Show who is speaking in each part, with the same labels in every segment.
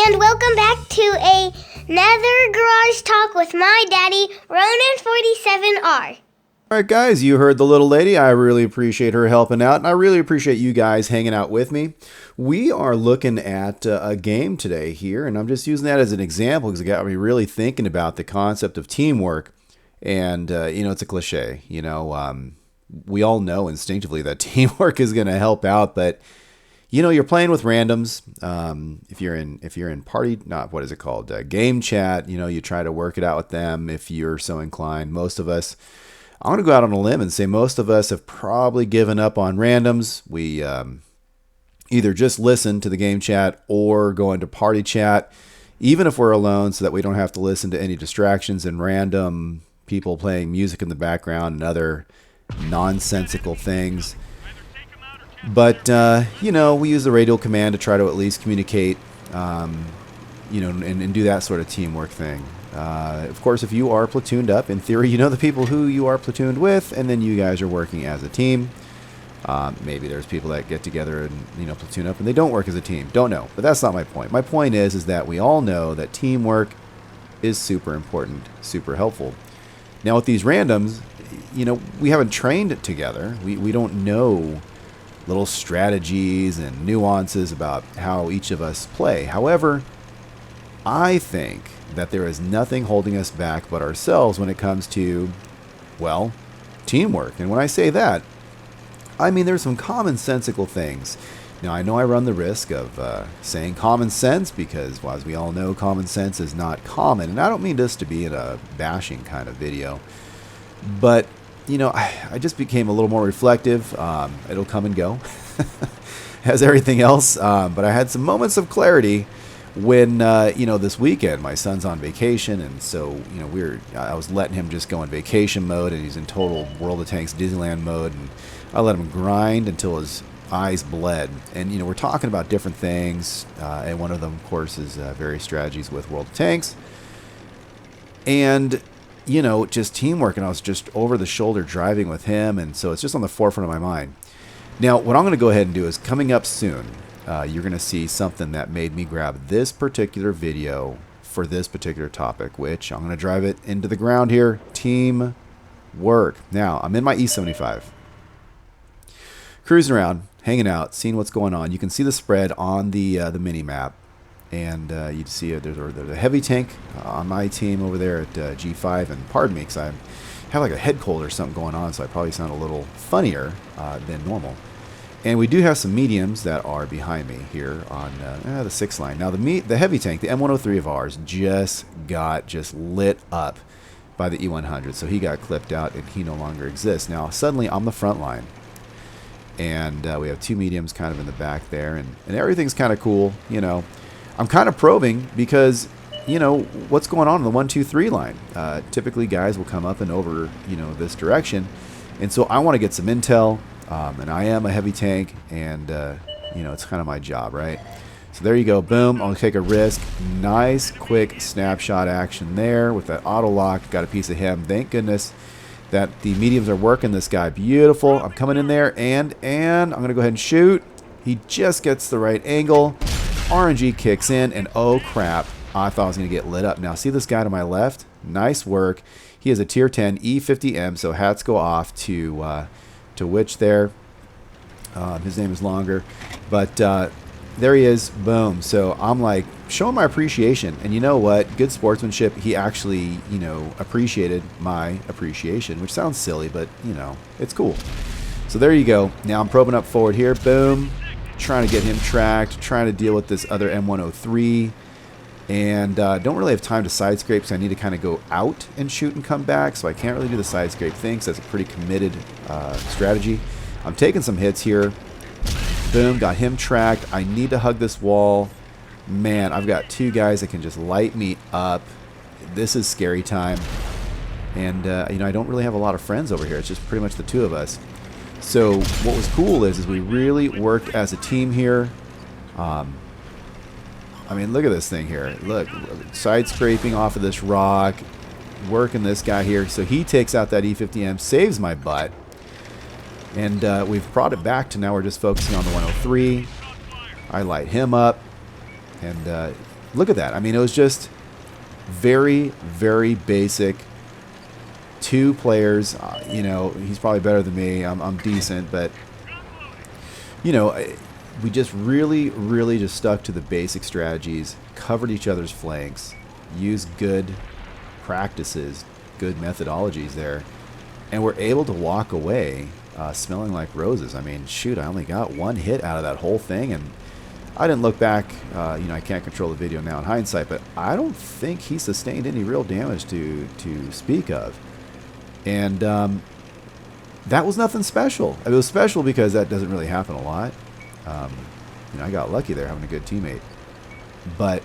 Speaker 1: and welcome back to another Garage Talk with my daddy, RONIN 47R.
Speaker 2: All right, guys, you heard the little lady. I really appreciate her helping out, and I really appreciate you guys hanging out with me. We are looking at a game today here, and I'm just using that as an example because it got me really thinking about the concept of teamwork. And, it's a cliche. We all know instinctively that teamwork is going to help out, but you're playing with randoms. If you're in party, not what is it called, game chat. You try to work it out with them if you're so inclined. Most of us, I'm going to go out on a limb and say most of us have probably given up on randoms. We either just listen to the game chat or go into party chat, even if we're alone, so that we don't have to listen to any distractions and random people playing music in the background and other nonsensical things. But, we use the radio command to try to at least communicate, and do that sort of teamwork thing. Of course, if you are platooned up, in theory, you know the people who you are platooned with, and then you guys are working as a team. Maybe there's people that get together and, platoon up, and they don't work as a team. Don't know, but that's not my point. My point is that we all know that teamwork is super important, super helpful. Now, with these randoms, we haven't trained together. We don't know little strategies and nuances about how each of us play. However, I think that there is nothing holding us back but ourselves when it comes to, teamwork. And when I say that, I mean there's some commonsensical things. Now, I know I run the risk of saying common sense because, as we all know, common sense is not common. And I don't mean this to be in a bashing kind of video. But, I just became a little more reflective. It'll come and go, as everything else. But I had some moments of clarity when, this weekend, my son's on vacation. And so, I was letting him just go in vacation mode. And he's in total World of Tanks Disneyland mode. And I let him grind until his eyes bled. And, we're talking about different things. And one of them, of course, is various strategies with World of Tanks. And just teamwork, and I was just over the shoulder driving with him, and so it's just on the forefront of my mind. Now, what I'm going to go ahead and do is, coming up soon, you're going to see something that made me grab this particular video for this particular topic, which I'm going to drive it into the ground here, teamwork. Now, I'm in my E-75, cruising around, hanging out, seeing what's going on. You can see the spread on the mini-map. And you see there's a heavy tank on my team over there at G5. And pardon me, because I have like a head cold or something going on, so I probably sound a little funnier than normal. And we do have some mediums that are behind me here on the 6th line. Now, the heavy tank, the M103 of ours, just got lit up by the E100. So he got clipped out, and he no longer exists. Now, suddenly, I'm the front line. And we have two mediums kind of in the back there. And everything's kind of cool, I'm kind of probing because, what's going on in the 1, 2, 3 line. Typically, guys will come up and over, this direction. And so I want to get some intel. And I am a heavy tank. And, it's kind of my job, right? So there you go. Boom. I'll take a risk. Nice, quick snapshot action there with that auto lock. Got a piece of him. Thank goodness that the mediums are working this guy. Beautiful. I'm coming in there. And I'm going to go ahead and shoot. He just gets the right angle. RNG kicks in, and oh crap, I thought I was going to get lit up. Now, see this guy to my left? Nice work. He has a tier 10 E50M, so hats go off to Witch there. His name is longer. But there he is. Boom. So I'm like, showing my appreciation. And you know what? Good sportsmanship. He actually, appreciated my appreciation, which sounds silly, but, it's cool. So there you go. Now I'm probing up forward here. Boom. Trying to get him tracked, trying to deal with this other M103, and don't really have time to side scrape, so I need to kind of go out and shoot and come back, so I can't really do the side scrape thing, so that's a pretty committed strategy. I'm taking some hits here. Boom, got him tracked. I need to hug this wall. Man, I've got two guys that can just light me up. This is scary time, and I don't really have a lot of friends over here. It's just pretty much the two of us. So what was cool is we really worked as a team here. I mean, look at this thing here. Look, side scraping off of this rock, working this guy here. So he takes out that E50M, saves my butt. And we've brought it back to now we're just focusing on the 103. I light him up. And look at that. I mean, it was just very, very basic. 2 players. You know, he's probably better than me. I'm decent, but you know, we just really, really just stuck to the basic strategies, covered each other's flanks, used good practices, good methodologies there, and we're able to walk away smelling like roses. I mean, shoot, I only got 1 hit out of that whole thing, and I didn't look back. You know, I can't control the video now in hindsight, but I don't think he sustained any real damage to speak of. And that was nothing special. It was special because that doesn't really happen a lot. You know, I got lucky there having a good teammate. But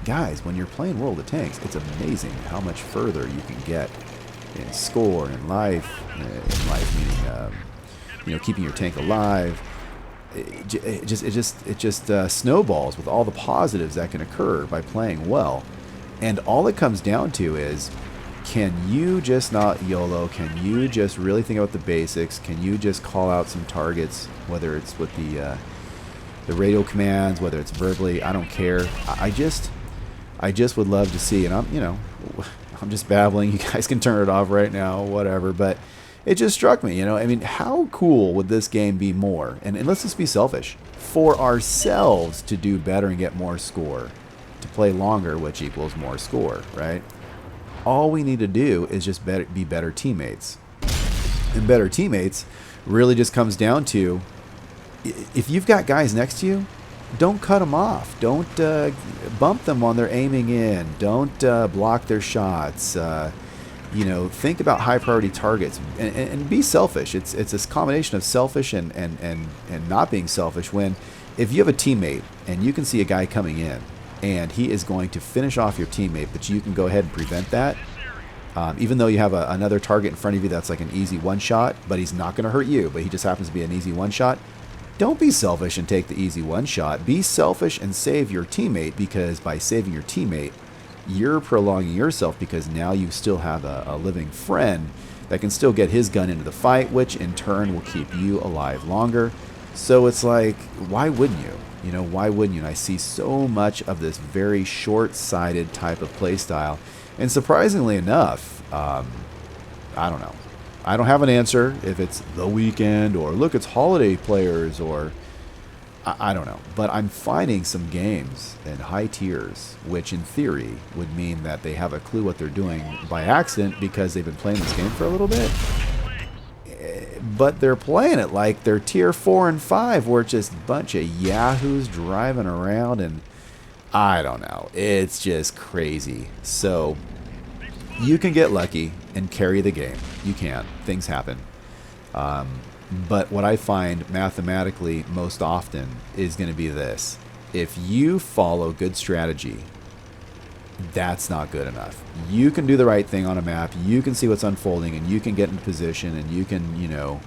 Speaker 2: guys, when you're playing World of Tanks, it's amazing how much further you can get in score, in life. In life meaning, you know, keeping your tank alive. It just snowballs with all the positives that can occur by playing well. And all it comes down to is, can you just not YOLO? Can you just really think about the basics? Can you just call out some targets, whether it's with the radio commands, whether it's verbally? I don't care. I just would love to see, and I'm just babbling. You guys can turn it off right now, whatever. But it just struck me, you know. I mean, how cool would this game be more? And let's just be selfish, for ourselves to do better and get more score, to play longer, which equals more score, right? All we need to do is just be better teammates. And better teammates really just comes down to, if you've got guys next to you, don't cut them off. Don't bump them when they're aiming in. Don't block their shots. You know, think about high priority targets and be selfish. It's this combination of selfish and not being selfish. When if you have a teammate and you can see a guy coming in, and he is going to finish off your teammate, but you can go ahead and prevent that. Even though you have another target in front of you that's like an easy one-shot, but he's not going to hurt you, but he just happens to be an easy one-shot. Don't be selfish and take the easy one-shot. Be selfish and save your teammate, because by saving your teammate, you're prolonging yourself, because now you still have a living friend that can still get his gun into the fight, which in turn will keep you alive longer. So it's like, why wouldn't you? You know, why wouldn't you? And I see so much of this very short-sighted type of play style. And surprisingly enough, I don't know. I don't have an answer if it's the weekend or look, it's holiday players, or I don't know. But I'm finding some games in high tiers, which in theory would mean that they have a clue what they're doing by accident because they've been playing this game for a little bit. But they're playing it like they're tier 4 and 5, where it's just a bunch of yahoos driving around, and I don't know. It's just crazy. So you can get lucky and carry the game. You can. Things happen. But what I find mathematically most often is going to be this. If you follow good strategy, that's not good enough. You can do the right thing on a map, you can see what's unfolding, and you can get in position, and you can, you know,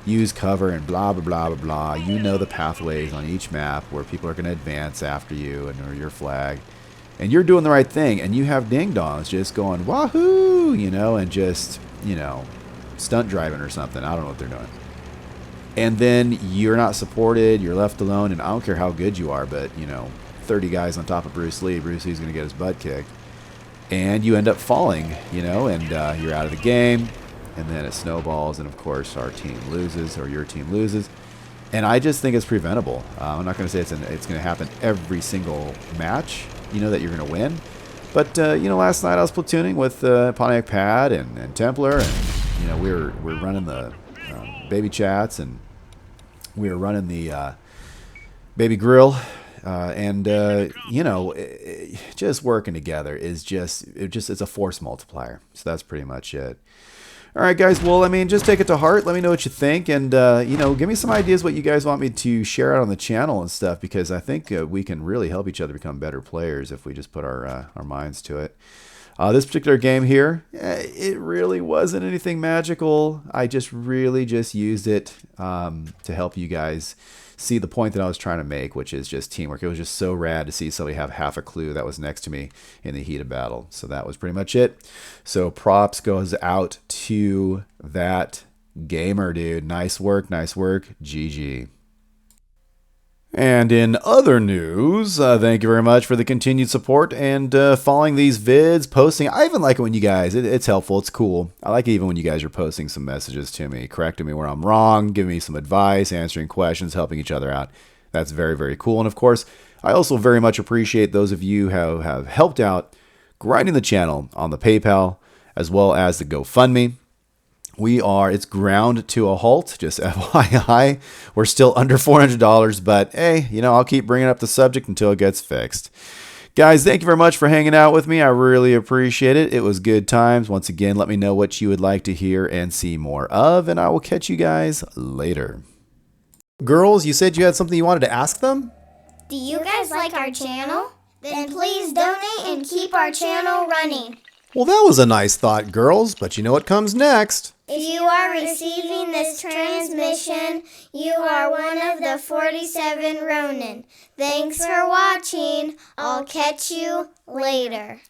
Speaker 2: use cover and blah, blah, blah, blah, blah. You know the pathways on each map where people are going to advance after you and or your flag. And you're doing the right thing, and you have ding-dongs just going, wahoo, you know, and just, you know, stunt driving or something. I don't know what they're doing. And then you're not supported, you're left alone, and I don't care how good you are, but, you know, 30 guys on top of Bruce Lee. Bruce Lee's going to get his butt kicked. And you end up falling, you know, and you're out of the game. And then it snowballs, and of course our team loses, or your team loses. And I just think it's preventable. I'm not going to say it's going to happen every single match, you know, that you're going to win. But, you know, last night I was platooning with Pontiac Pad and Templar, and, you know, we're running the baby chats, and we were running the baby grill. You know, just working together is it's a force multiplier. So that's pretty much it. All right, guys. Well, I mean, just take it to heart. Let me know what you think, and you know, give me some ideas what you guys want me to share out on the channel and stuff, because I think we can really help each other become better players if we just put our minds to it. This particular game here, it really wasn't anything magical. I just really used it to help you guys see the point that I was trying to make, which is just teamwork. It was just so rad to see somebody have half a clue that was next to me in the heat of battle. So that was pretty much it. So props goes out to that gamer, dude. Nice work, GG. And in other news, thank you very much for the continued support and following these vids, posting. I even like it when you guys, it's helpful, it's cool. I like it even when you guys are posting some messages to me, correcting me where I'm wrong, giving me some advice, answering questions, helping each other out. That's very, very cool. And of course, I also very much appreciate those of you who have helped out grinding the channel on the PayPal as well as the GoFundMe. It's ground to a halt, just FYI. We're still under $400, but hey, I'll keep bringing up the subject until it gets fixed. Guys, thank you very much for hanging out with me. I really appreciate it. It was good times. Once again, let me know what you would like to hear and see more of, and I will catch you guys later. Girls, you said you had something you wanted to ask them?
Speaker 1: Do you guys like our channel? Then please donate and keep our channel running.
Speaker 3: Well, that was a nice thought, girls, but you know what comes next?
Speaker 1: If you are receiving this transmission, you are one of the 47 Ronin. Thanks for watching. I'll catch you later.